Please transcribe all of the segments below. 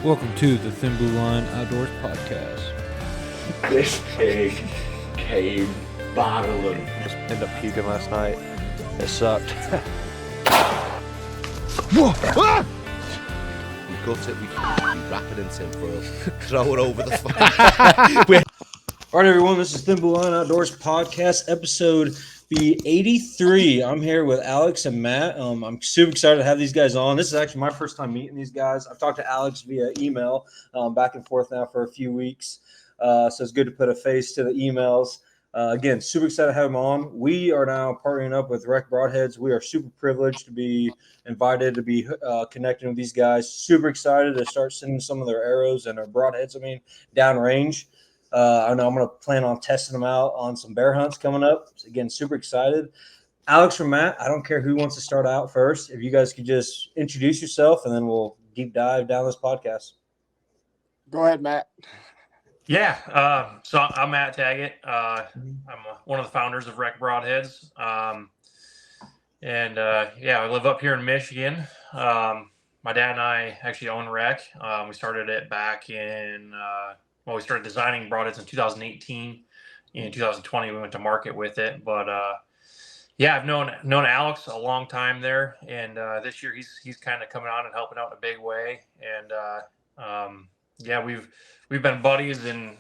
Welcome to the Thin Blue Line Outdoors Podcast. This pig came bottling. Just ended up puking last night. It sucked. Whoa! Ah! We gut it, we wrap it in tinfoil, throw it over the fire. All right, everyone, this is Thin Blue Line Outdoors Podcast, episode 83. I'm here with Alex and Matt. I'm super excited to have these guys on. This is actually my first time meeting these guys. I've talked to Alex via email back and forth now for a few weeks. So it's good to put a face to the emails. Again, super excited to have them on. We are now partnering up with REK Broadheads. We are super privileged to be invited to be connecting with these guys. Super excited to start sending some of their arrows and their broadheads, downrange. I know I'm going to plan on testing them out on some bear hunts coming up. So again, super excited. Alex or Matt, I don't care who wants to start out first. If you guys could just introduce yourself, and then we'll deep dive down this podcast. Go ahead, Matt. Yeah, so I'm Matt Taggett. I'm one of the founders of REK Broadheads. I live up here in Michigan. My dad and I actually own REK. We started it back in we started designing broadheads in 2018. In 2020, we went to market with it. But I've known Alex a long time there, and this year he's kind of coming on and helping out in a big way. And we've been buddies, and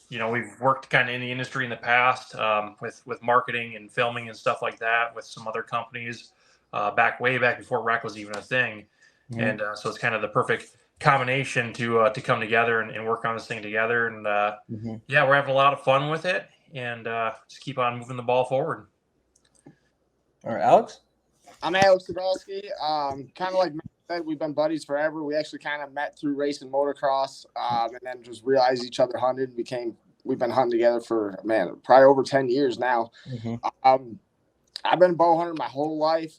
we've worked kind of in the industry in the past with marketing and filming and stuff like that with some other companies way back before REK was even a thing. Mm-hmm. And so it's kind of the perfect combination to come together and work on this thing together. And we're having a lot of fun with it, and just keep on moving the ball forward. All right, Alex? I'm Alex Sadowski. Kind of like Matt said, we've been buddies forever. We actually kind of met through racing motocross, and then just realized each other hunted. We've been hunting together for, probably over 10 years now. Mm-hmm. I've been a bow hunter my whole life.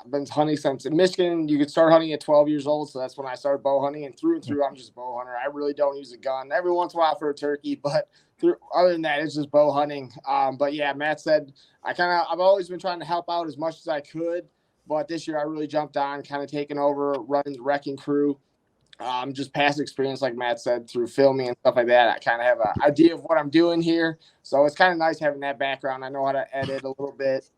I've been hunting since in Michigan. You could start hunting at 12 years old, so that's when I started bow hunting. And through, I'm just a bow hunter. I really don't use a gun. Every once in a while for a turkey, but other than that, it's just bow hunting. But yeah, Matt said I've always been trying to help out as much as I could, but this year I really jumped on, kind of taking over, running the wrecking crew. Just past experience, like Matt said, through filming and stuff like that. I kind of have an idea of what I'm doing here, so it's kind of nice having that background. I know how to edit a little bit.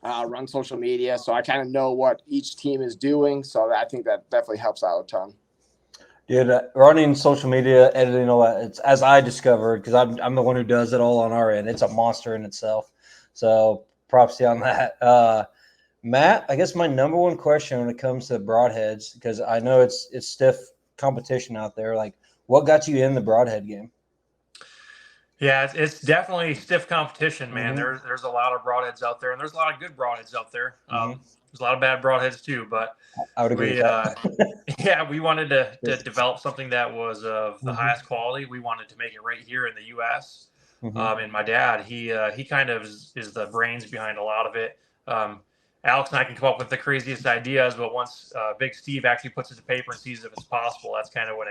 Run social media, so I kind of know what each team is doing. So I think that definitely helps out a ton. Dude, running social media, editing, all that, it's, as I discovered, because I'm the one who does it all on our end. It's a monster in itself. So props to you on that. Matt, I guess my number one question when it comes to broadheads, because I know it's stiff competition out there. Like, what got you in the broadhead game? Yeah, it's definitely stiff competition, man. Mm-hmm. There's a lot of broadheads out there, and there's a lot of good broadheads out there. There's a lot of bad broadheads too, but I would agree with that. We wanted to develop something that was of the highest quality. We wanted to make it right here in the U.S. And my dad, he kind of is the brains behind a lot of it. Alex and I can come up with the craziest ideas, but once Big Steve actually puts it to paper and sees if it's possible, that's kind of when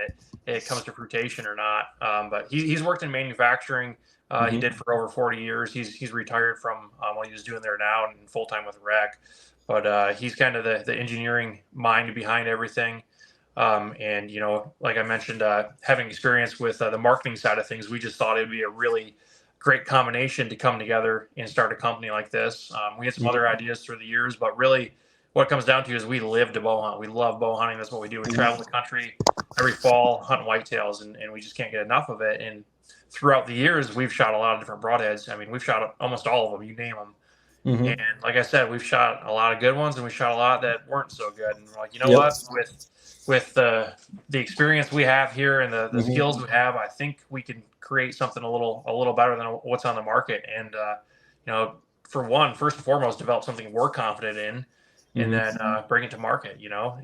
it comes to fruition or not. But he's worked in manufacturing. He did for over 40 years. He's retired from what he was doing there now and full time with REK. But he's kind of the engineering mind behind everything. And like I mentioned, having experience with the marketing side of things, we just thought it'd be a really great combination to come together and start a company like this. We had some other ideas through the years, but really what it comes down to is we live to bow hunt. We love bow hunting. That's what we do. We travel the country every fall, hunting whitetails, and we just can't get enough of it. And throughout the years, we've shot a lot of different broadheads. I mean, we've shot almost all of them, you name them. And like I said, we've shot a lot of good ones, and we shot a lot that weren't so good. And we're like, what? With the experience we have here and the skills we have, I think we can create something a little better than what's on the market. And first and foremost, develop something we're confident in, and then bring it to market.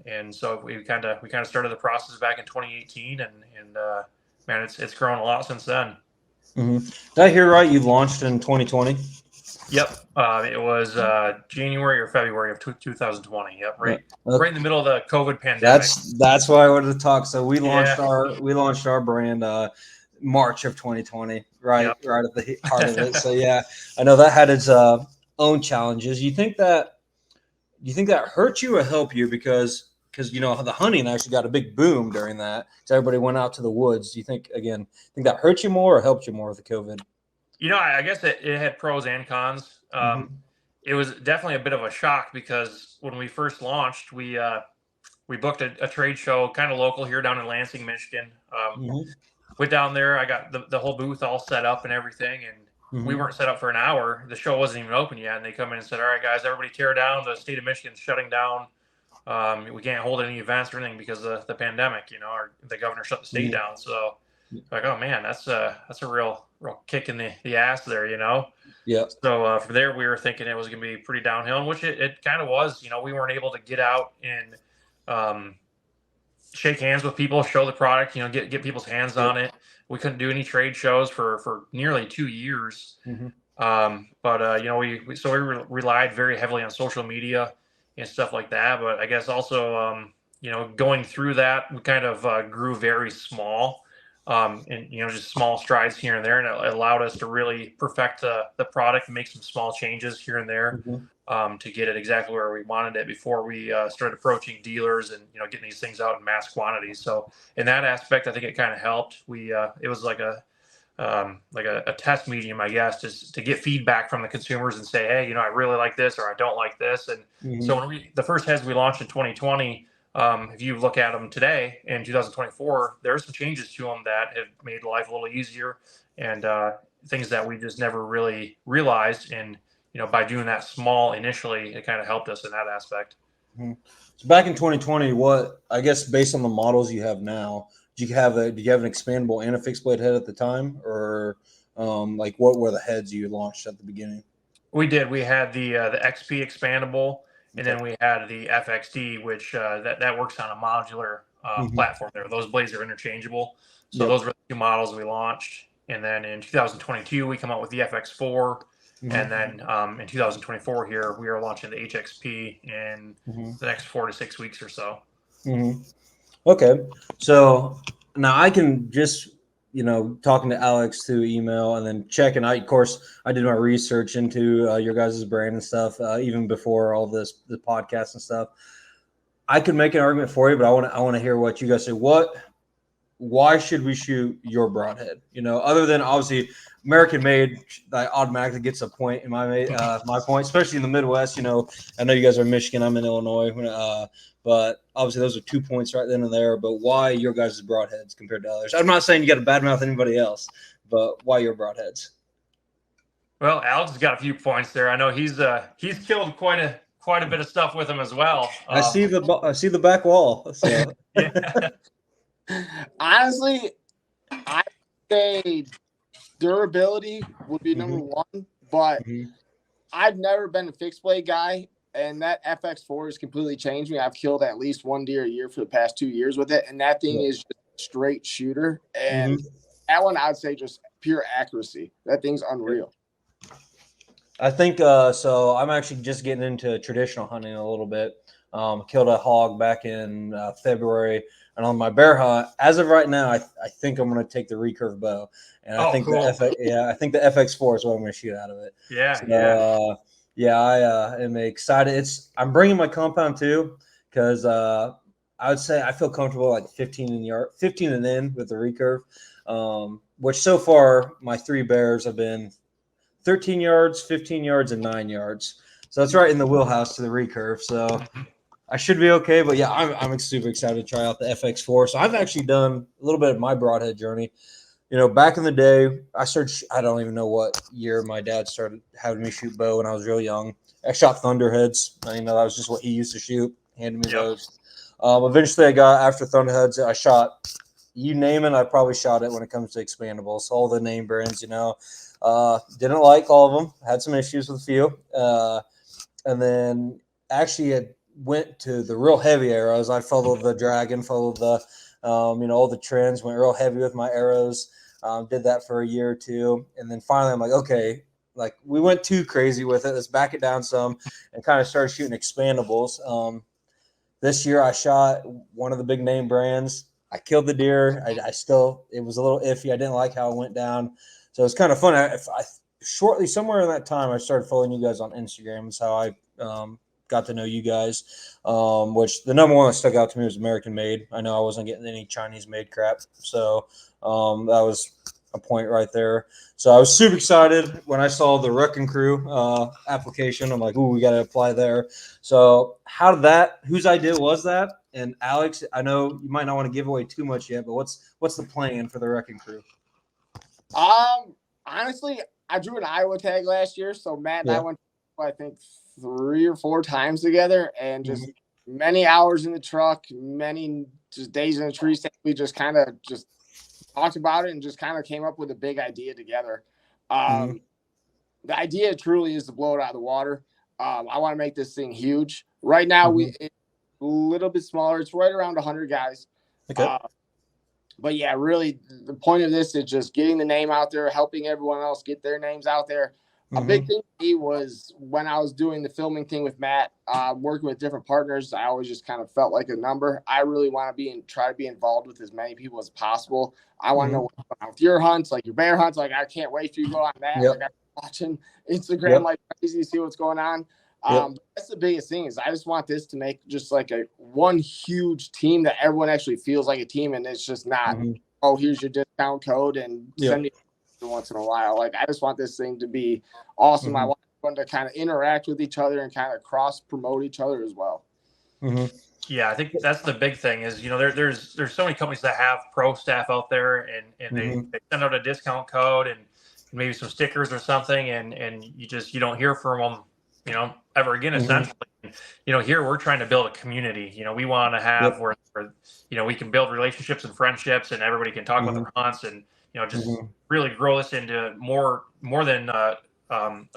And so we kind of started the process back in 2018, and it's grown a lot since then. Did I hear right? You launched in 2020. Yep. It was January or February of 2020. Yep. Right in the middle of the COVID pandemic. That's why I wanted to talk. So we launched our brand March of 2020, right at the heart of it. So yeah, I know that had its own challenges. Do you think that hurt you or help you? Because because the hunting actually got a big boom during that. So everybody went out to the woods. Do you think that hurt you more or helped you more with the COVID? I guess it had pros and cons. It was definitely a bit of a shock because when we first launched, we booked a trade show kind of local here down in Lansing, Michigan. Went down there. I got the whole booth all set up and everything, and we weren't set up for an hour. The show wasn't even open yet, and they come in and said, "All right, guys, everybody tear down. The state of Michigan's shutting down. We can't hold any events or anything because of the pandemic. Or the governor shut the state down." So, like, oh man, that's a real kick in the ass there. Yeah. So from there, we were thinking it was going to be pretty downhill, which it kind of was. We weren't able to get out and shake hands with people, show the product, get people's hands on it. We couldn't do any trade shows for nearly 2 years. But we relied very heavily on social media and stuff like that. But I guess also, going through that, we kind of grew very small, and just small strides here and there, and it allowed us to really perfect the product and make some small changes here and there. To get it exactly where we wanted it before we started approaching dealers and getting these things out in mass quantities. So in that aspect, I think it kind of helped. It was like a test medium, I guess, just to get feedback from the consumers and say, hey, I really like this or I don't like this. And so when the first heads we launched in 2020, if you look at them today in 2024, there are some changes to them that have made life a little easier and things that we just never really realized. And by doing that small initially, it kind of helped us in that aspect. So back in 2020, what, I guess, based on the models you have now, did you have an expandable and a fixed blade head at the time, or what were the heads you launched at the beginning? We did. We had the XP expandable, and then we had the FXD, which that works on a modular platform there. Those blades are interchangeable. So those were the two models we launched. And then in 2022, we come out with the FX4. And then in 2024 here, we are launching the HXP in the next 4 to 6 weeks or so. Okay. So now I can just, talking to Alex through email and then checking. Of course, I did my research into your guys' brand and stuff, even before all the podcast and stuff. I could make an argument for you, but I want to hear what you guys say. Why should we shoot your broadhead? Other than obviously American made, that automatically gets a point in my point, especially in the Midwest. I know you guys are in Michigan, I'm in Illinois, but obviously those are 2 points right then and there. But why your guys' broadheads compared to others? I'm not saying you got to badmouth anybody else, but why your broadheads? Well, Alex has got a few points there. I know he's killed quite a bit of stuff with them as well. I see the back wall. So. Honestly, I say durability would be number one, but I've never been a fixed blade guy, and that FX4 has completely changed me. I've killed at least one deer a year for the past 2 years with it, and that thing is just a straight shooter. And that one, I'd say just pure accuracy. That thing's unreal. I think so. I'm actually just getting into traditional hunting a little bit. Killed a hog back in February. And on my bear hunt, as of right now, I think I'm going to take the recurve bow, and I think cool. I think the FX4 is what I'm going to shoot out of it. I am excited. I'm bringing my compound too, because I would say I feel comfortable like 15 and in with the recurve, which so far my 3 bears have been 13 yards, 15 yards, and 9 yards. So it's right in the wheelhouse to the recurve. So. I should be okay, but yeah, I'm super excited to try out the FX4. So I've actually done a little bit of my broadhead journey. Back in the day, I don't even know what year my dad started having me shoot bow when I was real young. I shot thunderheads. That was just what he used to shoot. Handed me those. Eventually, I got after thunderheads. I shot, you name it, I probably shot it when it comes to expandables. All the name brands, didn't like all of them. Had some issues with a few. And then actually went to the real heavy arrows. I followed the dragon, followed the, all the trends, went real heavy with my arrows. Did that for a year or two. And then finally I'm like, okay, we went too crazy with it. Let's back it down some and kind of started shooting expandables. This year I shot one of the big name brands. I killed the deer. It was a little iffy. I didn't like how it went down. So it's kind of fun. Shortly, somewhere in that time, I started following you guys on Instagram. That's how I got to know you guys. Which the number one that stuck out to me was American made. I know I wasn't getting any Chinese made crap, so that was a point right there. So I was super excited when I saw the Wrecking Crew application. I'm like, ooh, we got to apply there. So whose idea was that? And Alex, I know you might not want to give away too much yet, but what's the plan for the Wrecking Crew? Honestly, I drew an Iowa tag last year, so Matt and I went, I think, 3 or 4 times together, and just many hours in the truck, many just days in the tree stand. We just kind of just talked about it and just kind of came up with a big idea together. The idea truly is to blow it out of the water. I want to make this thing huge. Right now, it's a little bit smaller. It's right around 100 guys. Okay. But yeah, really, the point of this is just getting the name out there, helping everyone else get their names out there. A big thing for me was when I was doing the filming thing with Matt, working with different partners, I always just kind of felt like a number. I really want to try to be involved with as many people as possible. I want to know what's going on with your hunts, like your bear hunts. Like, I can't wait for you to go on that. Like, I'm watching Instagram like crazy to see what's going on. That's the biggest thing is I just want this to make just like one huge team that everyone actually feels like a team, and it's just not, oh, here's your discount code and send me once in a while. Like, I just want this thing to be awesome. I want everyone to kind of interact with each other and kind of cross promote each other as well. Yeah, I think that's the big thing is, there's so many companies that have pro staff out there, and they send out a discount code and maybe some stickers or something, and you don't hear from them, ever again, essentially. Here we're trying to build a community. We want to have where we can build relationships and friendships, and everybody can talk about their hunts, and just really grow this into more than a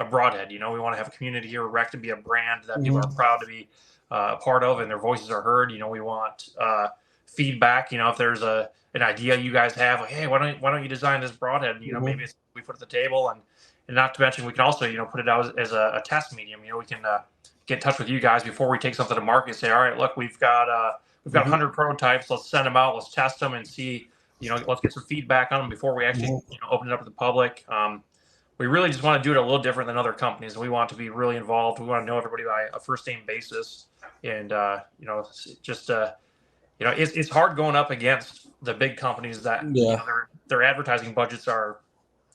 broadhead. We want to have a community here. REK to be a brand that people are proud to be a part of, and their voices are heard. We want feedback. If there's an idea you guys have, like, hey, why don't you design this broadhead? Maybe it's we put it at the table, and not to mention we can also put it out as a test medium. We can get in touch with you guys before we take something to market and say, all right, look, we've got 100 prototypes. Let's send them out. Let's test them and see. Let's get some feedback on them before we actually open it up to the public. We really just want to do it a little different than other companies. We want to be really involved. We want to know everybody by a first name basis, and it's hard going up against the big companies that their advertising budgets are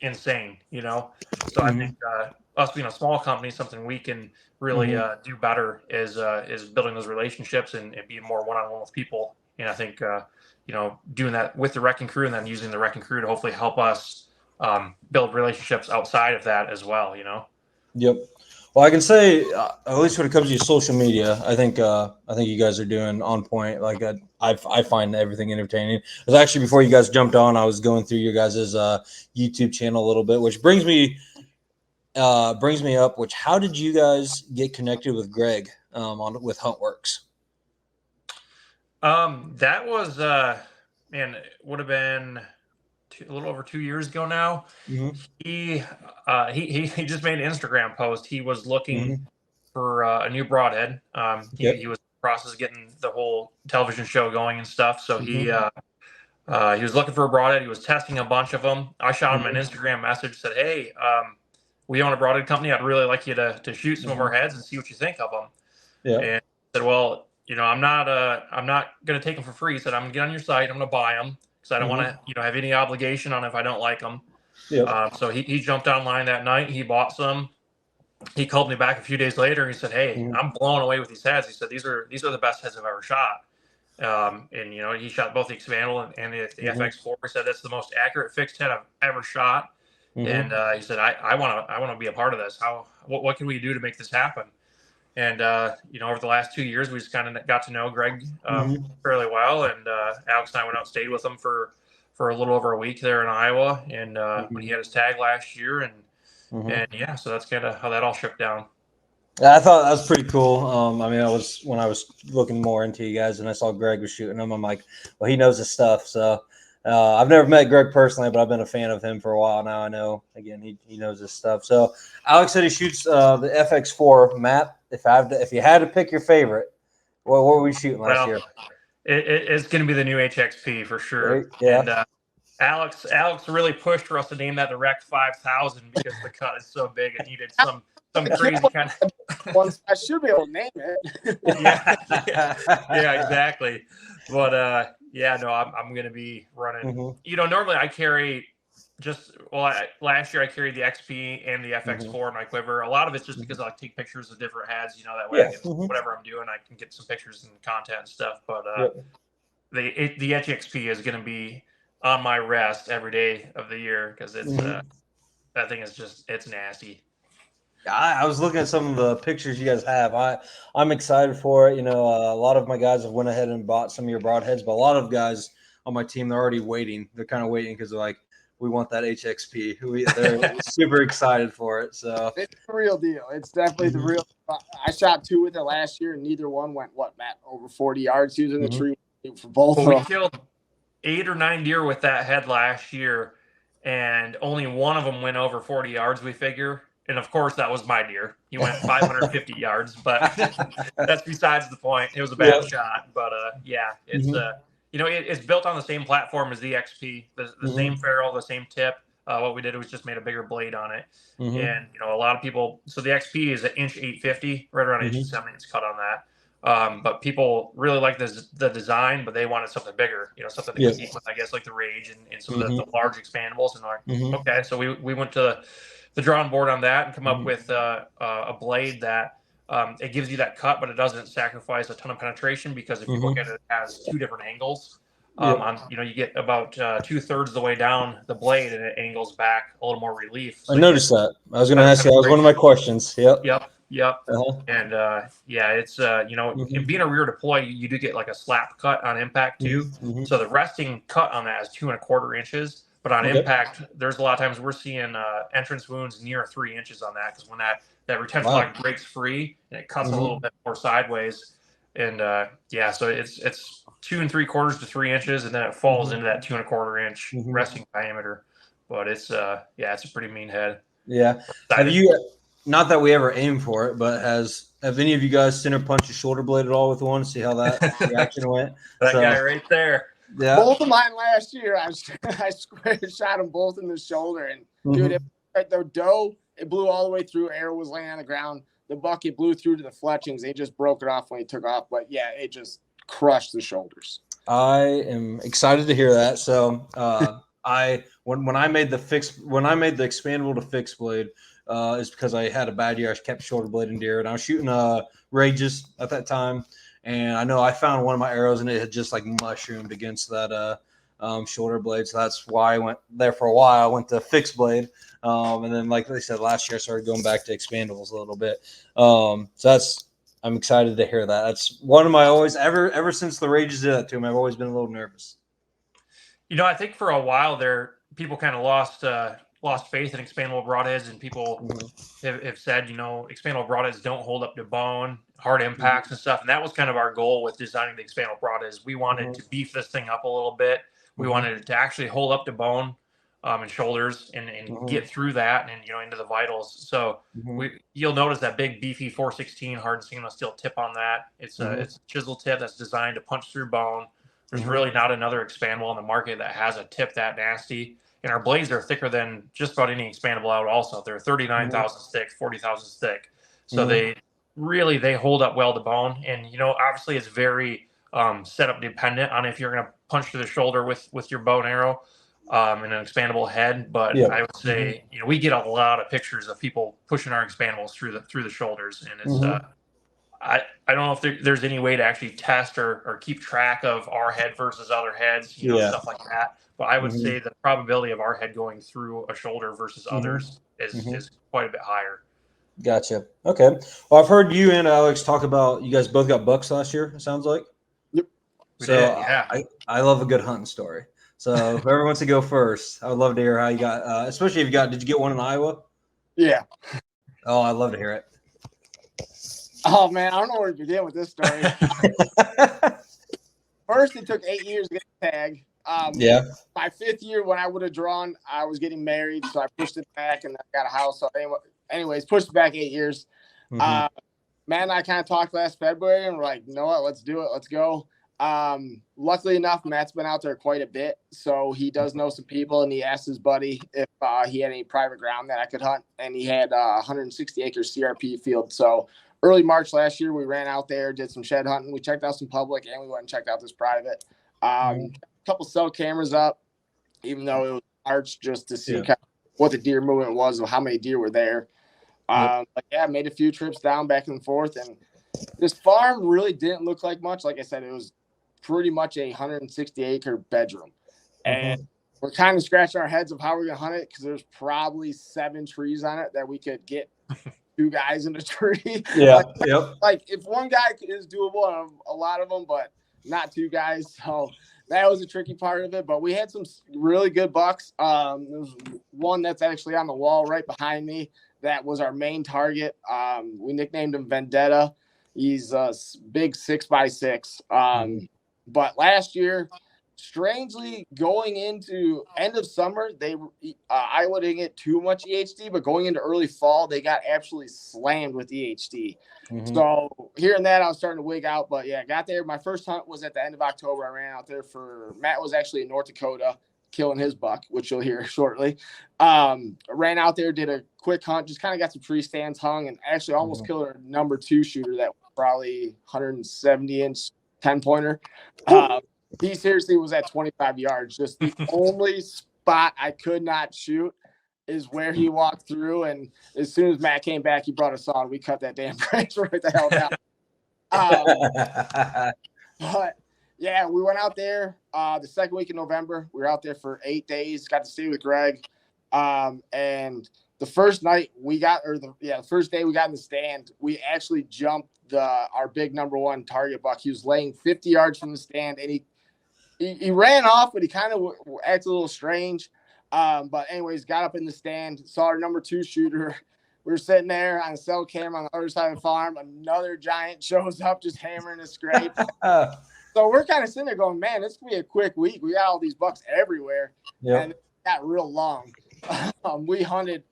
insane. So I think us being a small company, something we can really do better is building those relationships and being more one-on-one with people. And I think doing that with the Wrecking Crew, and then using the Wrecking Crew to hopefully help us build relationships outside of that as well. Yep. Well, I can say at least when it comes to social media, I think you guys are doing on point. Like I find everything entertaining. It was actually before you guys jumped on, I was going through your guys' YouTube channel a little bit, which brings me up. Which, how did you guys get connected with Greg with HuntWorks? That was it would have been a little over 2 years ago now. He just made an Instagram post. He was looking for a new broadhead. He was in the process of getting the whole television show going and stuff. So he was looking for a broadhead. He was testing a bunch of them. I shot him an Instagram message, said, hey, we own a broadhead company. I'd really like you to shoot some of our heads and see what you think of them. And I said, well, I'm not going to take them for free. He said, I'm going to get on your site. I'm going to buy them. So I don't want to, have any obligation on if I don't like them. So he jumped online that night. He bought some. He called me back a few days later. And he said, hey, I'm blown away with these heads. He said, these are the best heads I've ever shot. And he shot both the expandable and the FX4. He said, that's the most accurate fixed head I've ever shot. And he said, I want to be a part of this. What can we do to make this happen? And, over the last 2 years, we just kind of got to know Greg fairly well. And Alex and I went out and stayed with him for a little over a week there in Iowa. And when he had his tag last year. And so that's kind of how that all shook down. Yeah, I thought that was pretty cool. When I was looking more into you guys and I saw Greg was shooting them, I'm like, well, he knows his stuff. So I've never met Greg personally, but I've been a fan of him for a while now. I know, again, he knows his stuff. So Alex said he shoots the FX4. Matt, if you had to pick your favorite, what were we shooting last year? It's going to be the new HXP for sure. Yeah. And Alex really pushed for us to name that the REK 5000 because the cut is so big. It needed some crazy kind of. Once I should be able to name it. yeah, exactly. But yeah, no, I'm gonna be running. Normally I carry last year I carried the XP and the FX4 in my quiver. A lot of it's just because I like take pictures of different heads. That way I can whatever I'm doing, I can get some pictures and content and stuff. But the HXP is gonna be on my rest every day of the year because it's that thing is it's nasty. I was looking at some of the pictures you guys have. I'm excited for it. A lot of my guys have went ahead and bought some of your broadheads, but a lot of guys on my team, they're already waiting. They're kind of waiting because they're like, we want that HXP. They're super excited for it. So it's the real deal. It's definitely the real. I shot 2 with it last year, and neither one went Matt, over 40 yards. He was in the tree for both. Well, we killed 8 or 9 deer with that head last year, and only one of them went over 40 yards. We figure. And of course, that was my deer. He went 550 yards, but that's besides the point. It was a bad shot, but yeah, it's it's built on the same platform as the XP, the same ferrule, the same tip. What we did was just made a bigger blade on it, and a lot of people. So the XP is 1.850", right around 1.7" cut on that. But people really like the design, but they wanted something bigger, something to compete with, I guess, like the Rage and some of the large expandables. And like, okay, so we went to the drawing board on that and come up with a blade that it gives you that cut, but it doesn't sacrifice a ton of penetration because if you look at it, it has 2 different angles. You get about 2/3 of the way down the blade and it angles back a little more relief. So I noticed that. I was going to ask you. That was one of my questions. Yep. And yeah, it's in being a rear deploy, you do get like a slap cut on impact too. So the resting cut on that is 2 1/4 inches. But on impact, there's a lot of times we're seeing entrance wounds near 3 inches on that because when that retention lock breaks free and it cuts a little bit more sideways, and so it's 2 3/4 to 3 inches, and then it falls into that 2 1/4 inch resting diameter. But it's it's a pretty mean head. Yeah. Have you? Not that we ever aim for it, but have any of you guys center punched a shoulder blade at all with one? See how that reaction went? That guy right there. Yeah. Both of mine last year, I square shot them both in the shoulder, and dude, the doe, it blew all the way through. Arrow was laying on the ground. The buck, it blew through to the fletchings. They just broke it off when he took off. But yeah, it just crushed the shoulders. I am excited to hear that. So when I made the expandable to fixed blade, is because I had a bad year. I kept shoulder blading deer, and I was shooting Rages at that time. And I know I found one of my arrows and it had just like mushroomed against that shoulder blade. So that's why I went there for a while. I went to fixed blade. And then, like they said, last year I started going back to expandables a little bit. So I'm excited to hear that. That's one of my ever since the Rages did that to him, I've always been a little nervous. I think for a while there, people kind of lost faith in expandable broadheads, and people have said, expandable broadheads don't hold up to bone, hard impacts and stuff. And that was kind of our goal with designing the expandable broadheads. We wanted to beef this thing up a little bit. We wanted it to actually hold up to bone and shoulders and get through that and into the vitals. So you'll notice that big beefy 416 hardened stainless steel tip on that. It's a chisel tip that's designed to punch through bone. There's really not another expandable on the market that has a tip that nasty. And our blades are thicker than just about any expandable out also. They're 39,000 thick, 40,000 thick. So they hold up well to bone. And, obviously it's very setup dependent on if you're going to punch through the shoulder with your bow and arrow and an expandable head. But I would say, we get a lot of pictures of people pushing our expandables through the shoulders. And it's, I don't know if there's any way to actually test or keep track of our head versus other heads, stuff like that. But I would say the probability of our head going through a shoulder versus others is quite a bit higher. Gotcha. Okay. Well, I've heard you and Alex talk about you guys both got bucks last year, it sounds like. Yep. I love a good hunting story. So whoever wants to go first, I would love to hear how you got, especially if did you get one in Iowa? Yeah. Oh, I'd love to hear it. Oh, man, I don't know where to begin with this story. First, it took 8 years to get a tag. My 5th year, when I would have drawn, I was getting married, so I pushed it back, and I got a house. So anyways, pushed it back 8 years. Matt and I kind of talked last February, and we're like, you know what, let's do it, let's go. Luckily enough, Matt's been out there quite a bit, so he does know some people, and he asked his buddy if he had any private ground that I could hunt, and he had a 160-acre CRP field. So early March last year, we ran out there, did some shed hunting. We checked out some public, and we went and checked out this private. A couple cell cameras up, even though it was March, just to see kind of what the deer movement was or how many deer were there. But yeah, made a few trips down, back and forth, and this farm really didn't look like much. Like I said, it was pretty much a 160-acre bedroom. And we're kind of scratching our heads of how we're going to hunt it because there's probably 7 trees on it that we could get 2 guys in a tree. Yeah. Like if one guy is doable on a lot of them, but not 2 guys. So that was a tricky part of it. But we had some really good bucks. There's one that's actually on the wall right behind me. That was our main target. We nicknamed him Vendetta. He's a big 6x6. But last year, strangely, going into end of summer, Iowa didn't get too much EHD, but going into early fall, they got absolutely slammed with EHD. So hearing that, I was starting to wig out. But yeah, got there. My first hunt was at the end of October. I ran out there Matt was actually in North Dakota killing his buck, which you'll hear shortly. Ran out there, did a quick hunt, just kind of got some tree stands hung, and actually almost killed our number 2 shooter that was probably 170-inch 10-pointer. He seriously was at 25 yards. Just the only spot I could not shoot is where he walked through, and as soon as Matt came back, he brought us on. We cut that damn branch right the hell down. But yeah, we went out there the second week in November. We were out there for 8 days. Got to stay with Greg, and the first night the first day we got in the stand, we actually jumped our big number 1 target buck. He was laying 50 yards from the stand, and he ran off, but he kind of acted a little strange. But anyways, got up in the stand, saw our number 2 shooter. We were sitting there on a cell camera on the other side of the farm. Another giant shows up, just hammering a scrape. So we're kind of sitting there going, man, this could be a quick week. We got all these bucks everywhere. And it got real long. We hunted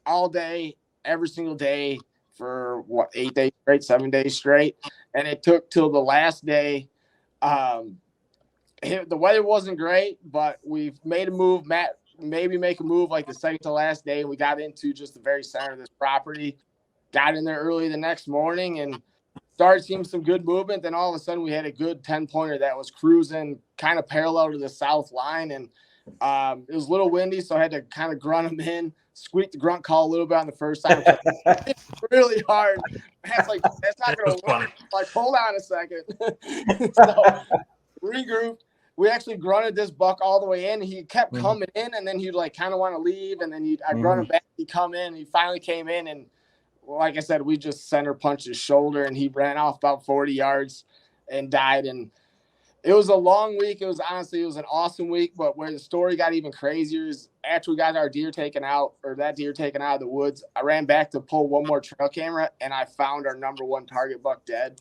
all day, every single day for 8 days straight, 7 days straight. And it took till the last day. The weather wasn't great, but we've made a move. Matt maybe make a move like the second to last day. We got into just the very center of this property, got in there early the next morning and started seeing some good movement. Then all of a sudden we had a good 10-pointer that was cruising kind of parallel to the south line. And it was a little windy, so I had to kind of grunt him in, squeak the grunt call a little bit on the first time. It's really hard. That's not going to work. Like, hold on a second. So regrouped. We actually grunted this buck all the way in. He kept coming in, and then he'd like kind of want to leave, and then I grunted back. He'd come in. And he finally came in, and like I said, we just center punched his shoulder, and he ran off about 40 yards and died. And it was a long week. It was an awesome week. But where the story got even crazier is after we got that deer taken out of the woods, I ran back to pull one more trail camera, and I found our number 1 target buck dead.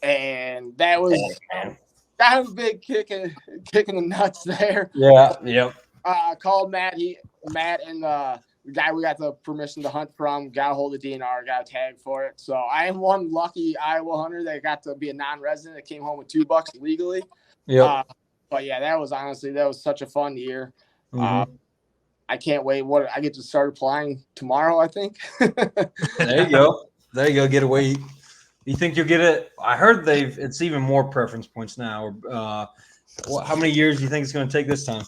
And that was kind of a big kick in the nuts there. Yeah. Yep. I called Matt. Matt and the guy we got the permission to hunt from got a hold of DNR, got a tag for it. So I am one lucky Iowa hunter that got to be a non-resident that came home with 2 bucks legally. Yeah. But yeah, that was such a fun year. I can't wait. I get to start applying tomorrow, I think. There you go. Get away. You think you'll get it? I heard it's even more preference points now. How many years do you think it's going to take this time?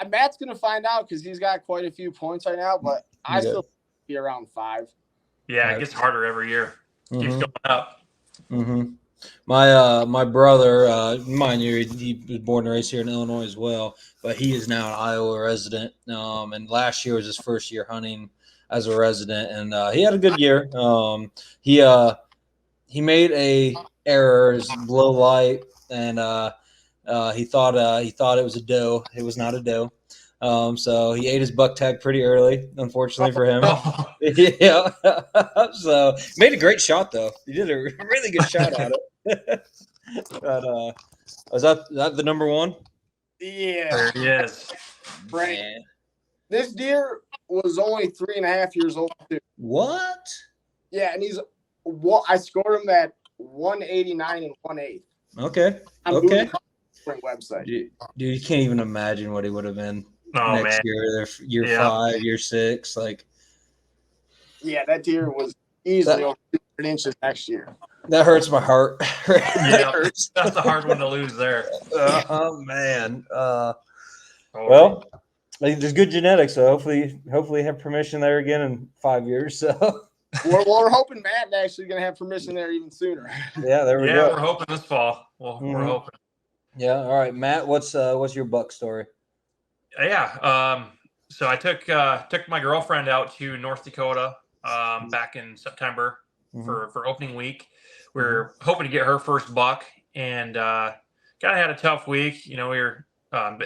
Matt's going to find out because he's got quite a few points right now, but I still be around 5. Yeah, it gets harder every year. Keeps going up. My brother, mind you, he was born and raised here in Illinois as well, but he is now an Iowa resident. And last year was his first year hunting as a resident, and he had a good year. He made a error, his blow light, and he thought it was a doe. It was not a doe. So he ate his buck tag pretty early, unfortunately for him. Yeah. So made a great shot though. He did a really good shot at it. But was that the number 1? Yeah. Yes. Right. Man. This deer was only 3.5 years old too. What? Yeah, and I scored him at 189 and 1/8. Okay. I'm Okay. doing the website. Dude, you can't even imagine what he would have been Oh next man. year, year 5, year 6. Like, yeah, that deer was easily over 200 inches next year. that hurts my heart. Yeah, that's a hard one to lose there. Oh man. Well, I think there's good genetics, so hopefully have permission there again in 5 years. So we're hoping Matt actually going to have permission there even sooner. yeah, there we go. We're hoping this fall. We're hoping. Yeah. All right, Matt. What's your buck story? Yeah. So I took my girlfriend out to North Dakota back in September for opening week. We were hoping to get her first buck, and kind of had a tough week. You know,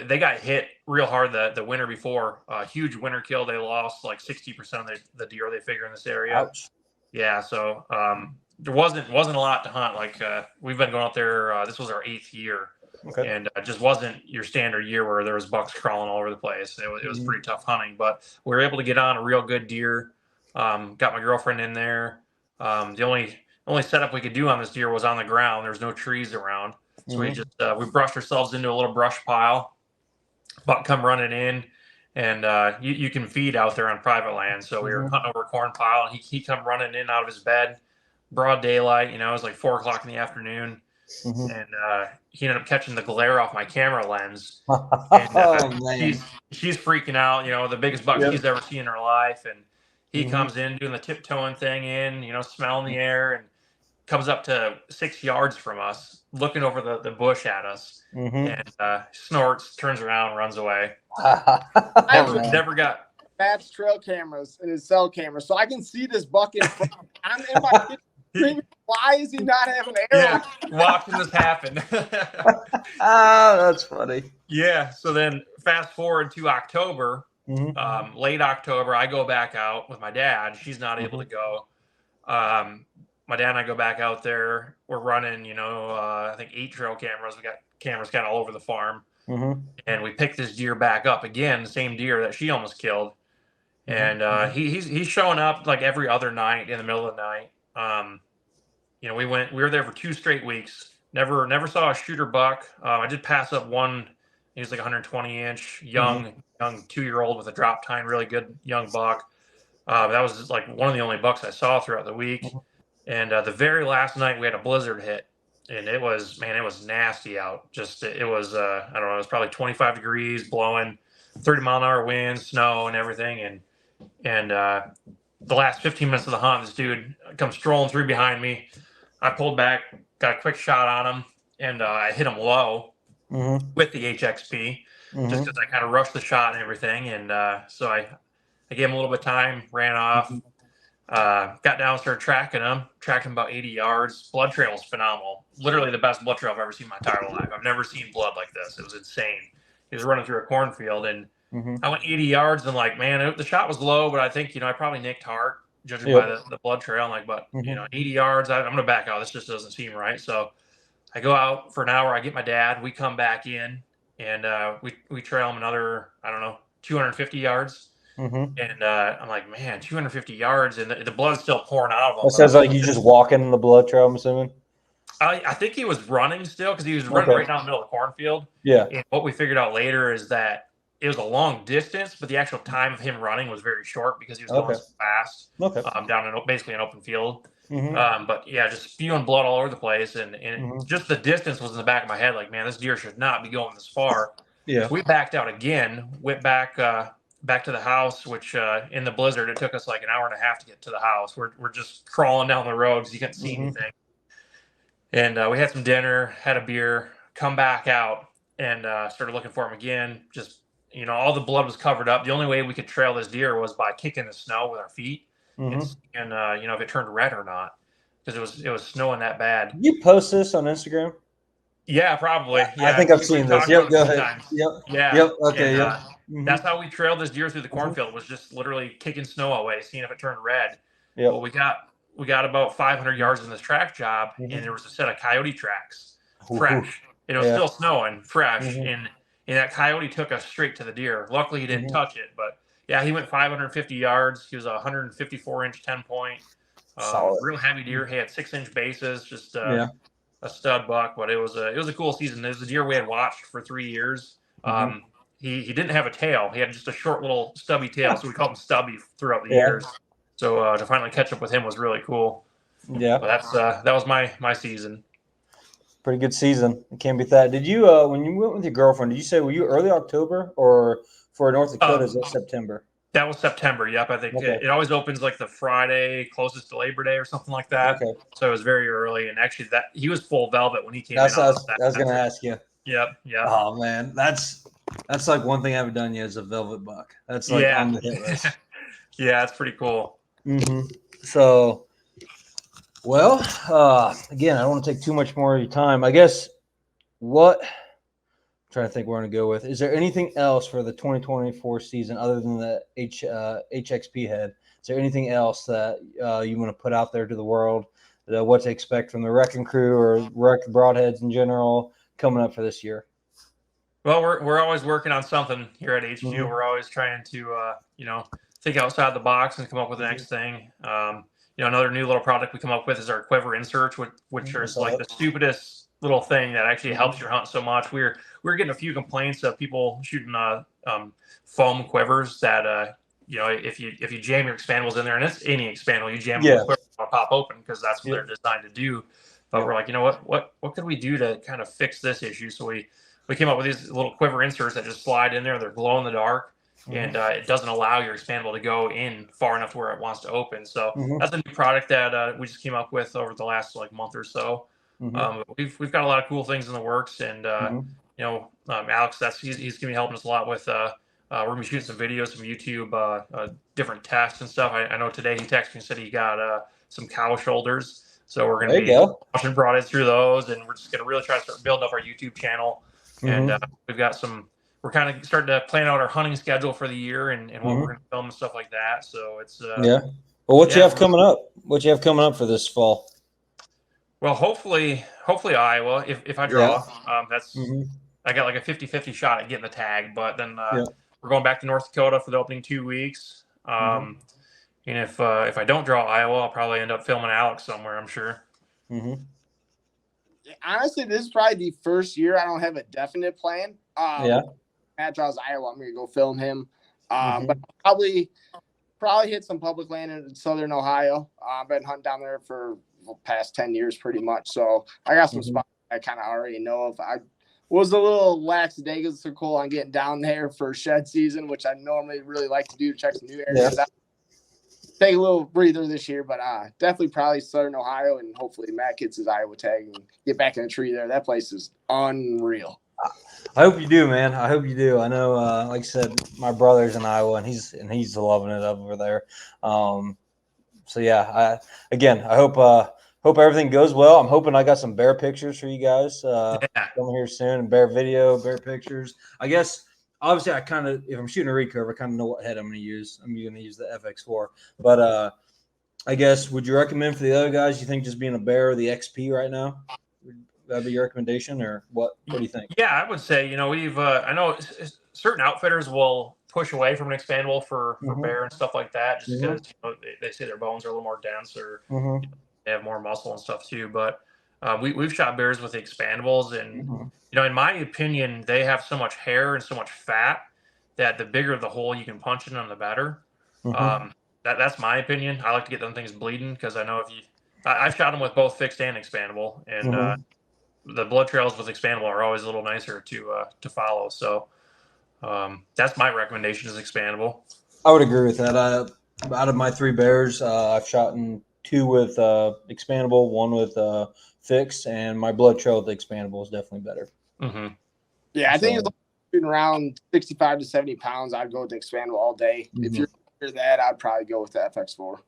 they got hit real hard the winter before. Huge winter kill. They lost like 60% of the deer they figure in this area. Ouch. Yeah. So there wasn't a lot to hunt. Like we've been going out there. This was our 8th year. Okay. And it just wasn't your standard year where there was bucks crawling all over the place. It was pretty tough hunting, but we were able to get on a real good deer. Got my girlfriend in there. The only setup we could do on this deer was on the ground. There's no trees around, so we brushed ourselves into a little brush pile. Buck come running in, and you can feed out there on private land. So we were hunting over a corn pile, and he come running in out of his bed, broad daylight. You know, it was like 4 o'clock in the afternoon. And he ended up catching the glare off my camera lens. And, she's freaking out, you know, the biggest buck she's ever seen in her life. And he comes in doing the tiptoeing thing in, you know, smelling the air, and comes up to 6 yards from us, looking over the bush at us, and snorts, turns around, runs away. Never got Matt's trail cameras and his cell camera, so I can see this buck in front. I'm in my kitchen. Why is he not having air? Yeah, watching this happen. That's funny. Yeah. So then fast forward to October, late October, I go back out with my dad. She's not able to go. My dad and I go back out there. We're running, you know, I think 8 trail cameras. We got cameras kind of all over the farm. And we picked this deer back up again, the same deer that she almost killed. And he's showing up like every other night in the middle of the night. You know, we were there for 2 straight weeks. Never saw a shooter buck. I did pass up one. He was like 120-inch, young 2-year-old with a drop tine, really good young buck. That was like one of the only bucks I saw throughout the week. And the very last night we had a blizzard hit, and it was nasty out. Just it was I don't know, it was probably 25 degrees, blowing 30-mile-an-hour winds, snow, and everything. And the last 15 minutes of the hunt, this dude comes strolling through behind me. I pulled back, got a quick shot on him, and I hit him low with the HXP, just because I kind of rushed the shot and everything. And so I gave him a little bit of time, ran off, got down, started tracking him about 80 yards. Blood trail was phenomenal. Literally the best blood trail I've ever seen in my entire life. I've never seen blood like this. It was insane. He was running through a cornfield, and I went 80 yards, and like, man, the shot was low, but I think, you know, I probably nicked hard, judging by the blood trail. I'm like, but you know, 80 yards, I'm going to back out. This just doesn't seem right. So I go out for an hour. I get my dad. We come back in, and we trail him another, I don't know, 250 yards. And I'm like, man, 250 yards, and the blood's still pouring out of him. It says like you just walking in the blood trail, I'm assuming. I think he was running still, because he was running right down the middle of the cornfield. Yeah. And what we figured out later is that it was a long distance, but the actual time of him running was very short because he was going so fast. Down in basically an open field. But yeah, just spewing blood all over the place, and just the distance was in the back of my head. Like, man, this deer should not be going this far. So we backed out again, went back to the house, which in the blizzard it took us like an hour and a half to get to the house. We're just crawling down the road because you couldn't see anything. And we had some dinner, had a beer, come back out, and started looking for him again. Just, you know, all the blood was covered up. The only way we could trail this deer was by kicking the snow with our feet, and you know, if it turned red or not, because it was snowing that bad. You post this on Instagram? Yeah, probably. Yeah, I think I've seen this. Yep, go ahead. Yep. Okay. And, that's how we trailed this deer through the cornfield. Was just literally kicking snow away, seeing if it turned red. Well, we got about 500 yards in this track job, and there was a set of coyote tracks, fresh. It was still snowing, fresh, and that coyote took us straight to the deer. Luckily, he didn't touch it, but yeah, he went 550 yards. He was a 154-inch 10-point. Solid. Real heavy deer. He had 6-inch bases, just Yeah. a stud buck. But it was a cool season. It was a deer we had watched for 3 years. He didn't have a tail. He had just a short little stubby tail, so we called him Stubby throughout the years. So to finally catch up with him was really cool. Yeah. But that was my season. Pretty good season. Can't beat that. Did you when you went with your girlfriend? Did you say were you early October or for North Dakota is that September? That was September. Yep, I think it always opens like the Friday closest to Labor Day or something like that. Okay. So it was very early, and actually that he was full velvet when he came That's in. I was going to ask you. Yep. Oh man, that's like one thing I haven't done yet is a velvet buck. That's like on the hit list. Yeah, it's pretty cool. So, well, again, I don't want to take too much more of your time. I guess I'm trying to think where I'm going to go with. Is there anything else for the 2024 season other than the HXP head? Is there anything else that you want to put out there to the world? What to expect from the wrecking crew or REK Broadheads in general coming up for this year? Well, we're always working on something here at HQ. We're always trying to think outside the box and come up with the next thing. Another new little product we come up with is our quiver insert, which is like the stupidest little thing that actually helps your hunt so much. We're getting a few complaints of people shooting foam quivers that if you jam your expandables in there, and it's any expandable, you jam them, quiver, it'll pop open because that's what they're designed to do. But we're like, what could we do to kind of fix this issue? So we came up with these little quiver inserts that just slide in there. They're glow in the dark. And it doesn't allow your expandable to go in far enough to where it wants to open. So that's a new product that we just came up with over the last month or so. We've got a lot of cool things in the works, and Alex, he's going to be helping us a lot with. We're going to be shooting some videos, some YouTube, different tests and stuff. I know today he texted me and said he got some cow shoulders, so we're going to be watching broadheads through those, and we're just going to really try to start building up our YouTube channel. And we've got we're kind of starting to plan out our hunting schedule for the year and what we're going to film and stuff like that. So it's Well, what you have coming up? What you have coming up for this fall? Well, hopefully Iowa. If I draw, that's I got like a 50-50 shot at getting the tag. But then we're going back to North Dakota for the opening 2 weeks. And if I don't draw Iowa, I'll probably end up filming Alex somewhere, I'm sure. Honestly, this is probably the first year I don't have a definite plan. Matt draws Iowa, I'm going to go film him. But probably hit some public land in southern Ohio. I've been hunting down there for the past 10 years pretty much. So I got some spots I kind of already know of. I was a little lackadaisical on getting down there for shed season, which I normally really like to do to check some new areas out. Take a little breather this year, but definitely probably southern Ohio, and hopefully Matt gets his Iowa tag and get back in the tree there. That place is unreal. I hope you do, man. I hope you do. I know, like I said, my brother's in Iowa, and he's loving it over there. So yeah, I hope everything goes well. I'm hoping I got some bear pictures for you guys coming here soon, and bear video, bear pictures. I guess obviously if I'm shooting a recurve, I kind of know what head I'm going to use. I'm going to use the FX4, but I guess would you recommend for the other guys? You think just being a bear or the XP right now? That'd be your recommendation, or what? What do you think? Yeah, I would say we've I know certain outfitters will push away from an expandable for bear and stuff like that, just because they say their bones are a little more dense, or they have more muscle and stuff too. But we've shot bears with the expandables, and in my opinion, they have so much hair and so much fat that the bigger the hole you can punch in them, the better. That's my opinion. I like to get them things bleeding because I know I've shot them with both fixed and expandable, and the blood trails with expandable are always a little nicer to follow. So that's my recommendation is expandable. I would agree with that. Out of my 3 bears, I've shot in 2 with expandable, 1 with fixed, and my blood trail with the expandable is definitely better. Yeah, I think it's shooting around 65 to 70 pounds. I'd go with the expandable all day. If you're under that, I'd probably go with the FX4.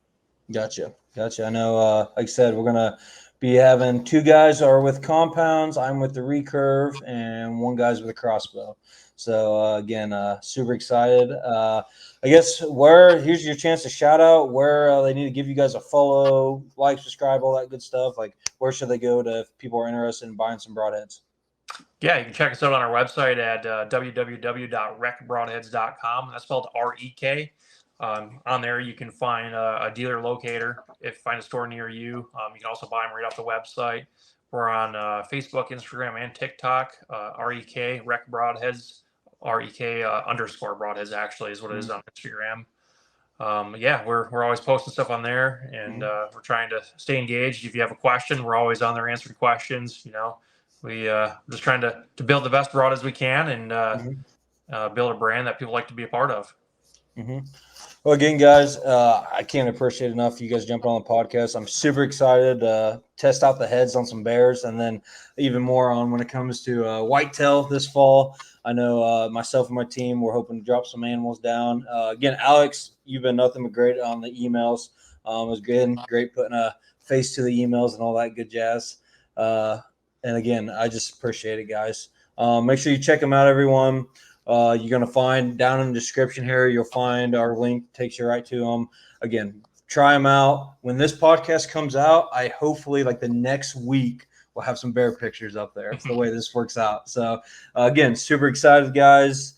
Gotcha. I know, like I said, we're gonna be having 2 guys are with compounds. I'm with the recurve, and 1 guy's with a crossbow. So again, super excited. I guess here's your chance to shout out where they need to give you guys a follow, like, subscribe, all that good stuff. Like, where should they go if people are interested in buying some broadheads? Yeah, you can check us out on our website at www.rekbroadheads.com. That's spelled REK. On there, you can find a dealer locator find a store near you. You can also buy them right off the website. We're on Facebook, Instagram, and TikTok. REK Broadheads, REK underscore Broadheads actually is what it is on Instagram. Yeah, we're always posting stuff on there, and we're trying to stay engaged. If you have a question, we're always on there answering questions. You know, we just trying to build the best broad as we can and build a brand that people like to be a part of. Well, again, guys, I can't appreciate enough you guys jumping on the podcast. I'm super excited to test out the heads on some bears, and then even more on when it comes to whitetail this fall. I know myself and my team, we're hoping to drop some animals down. Again, Alex, you've been nothing but great on the emails. It was great putting a face to the emails and all that good jazz. And again, I just appreciate it, guys. Make sure you check them out, everyone. You're going to find down in the description here, you'll find our link, takes you right to them. Again, try them out. When this podcast comes out, I hopefully like the next week we'll have some bear pictures up there. It's the way this works out. So again, super excited, guys.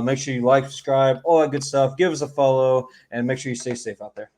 Make sure you like, subscribe, all that good stuff. Give us a follow, and make sure you stay safe out there.